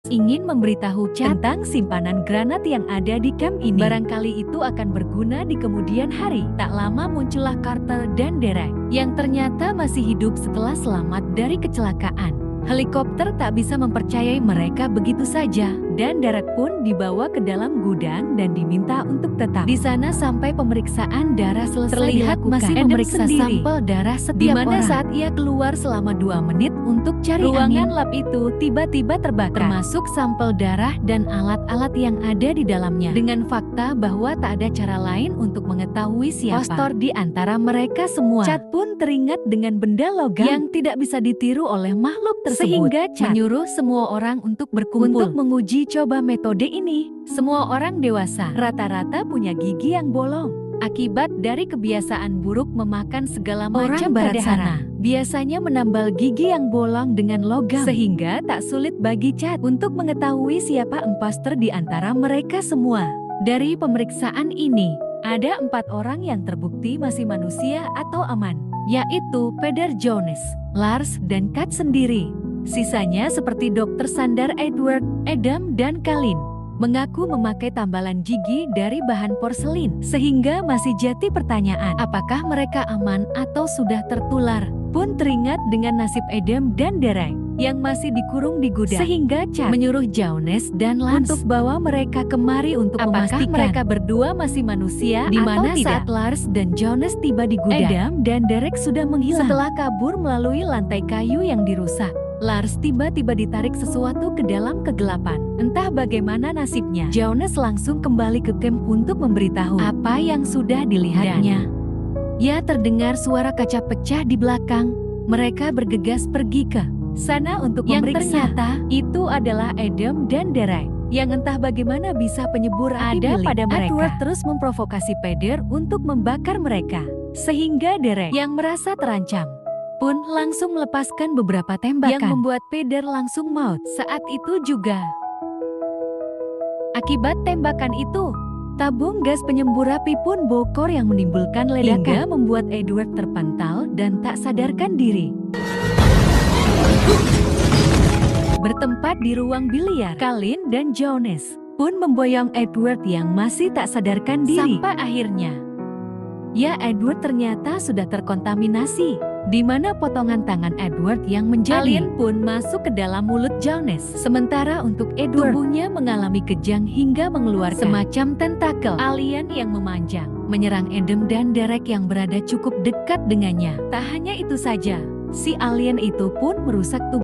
ingin memberitahu tentang simpanan granat yang ada di camp ini. Barangkali itu akan berguna di kemudian hari. Tak lama muncullah Carter dan Derek, yang ternyata masih hidup setelah selamat dari kecelakaan. Helikopter tak bisa mempercayai mereka begitu saja, dan Derek pun dibawa ke dalam gudang dan diminta untuk tetap di sana sampai pemeriksaan darah selesai. Terlihat dilakukan. Masih memeriksa sampel darah setiap orang. Saat ia keluar selama 2 menit untuk cari ruangan lab itu tiba-tiba terbakar, termasuk sampel darah dan alat-alat yang ada di dalamnya. Dengan fakta bahwa tak ada cara lain untuk mengetahui siapa impostor di antara mereka semua. Chad pun teringat dengan benda logam yang tidak bisa ditiru oleh makhluk tersebut. Sehingga Chad menyuruh semua orang untuk berkumpul untuk menguji coba metode ini. Semua orang dewasa rata-rata punya gigi yang bolong. Akibat dari kebiasaan buruk memakan segala macam barat sana, biasanya menambal gigi yang bolong dengan logam. Sehingga tak sulit bagi Chad untuk mengetahui siapa imposter di antara mereka semua. Dari pemeriksaan ini, ada 4 orang yang terbukti masih manusia atau aman, yaitu Peter Jones, Lars, dan Kat sendiri. Sisanya seperti Dr. Sandar Edward, Adam, dan Kalin mengaku memakai tambalan gigi dari bahan porselin. Sehingga masih jadi pertanyaan, apakah mereka aman atau sudah tertular? Pun teringat dengan nasib Adam dan Derek yang masih dikurung di gudang. Sehingga Chad menyuruh Jones dan Lance untuk bawa mereka kemari untuk memastikan mereka berdua masih manusia di mana saat Lars dan Jones tiba di gudang, Adam dan Derek sudah menghilang. Setelah kabur melalui lantai kayu yang dirusak, Lars tiba-tiba ditarik sesuatu ke dalam kegelapan. Entah bagaimana nasibnya, Jones langsung kembali ke camp untuk memberitahu apa yang sudah dilihatnya. Ya, terdengar suara kaca pecah di belakang. Mereka bergegas pergi ke sana untuk memeriksa. Ternyata itu adalah Adam dan Derek yang entah bagaimana bisa penyebur ada pada mereka. Edward terus memprovokasi Peter untuk membakar mereka, sehingga Derek yang merasa terancam pun langsung melepaskan beberapa tembakan yang membuat Peter langsung maut. Saat itu juga, akibat tembakan itu, tabung gas penyembur api pun bocor yang menimbulkan ledakan hingga membuat Edward terpental dan tak sadarkan diri. Bertempat di ruang biliar, Kalin dan Jones pun memboyong Edward yang masih tak sadarkan diri. Sampai akhirnya, ya, Edward ternyata sudah terkontaminasi, di mana potongan tangan Edward yang menjadi alien pun masuk ke dalam mulut Jones. Sementara untuk Edward, tubuhnya mengalami kejang hingga mengeluarkan semacam tentakel alien yang memanjang, menyerang Adam dan Derek yang berada cukup dekat dengannya. Tak hanya itu saja, si alien itu pun merusak tubuh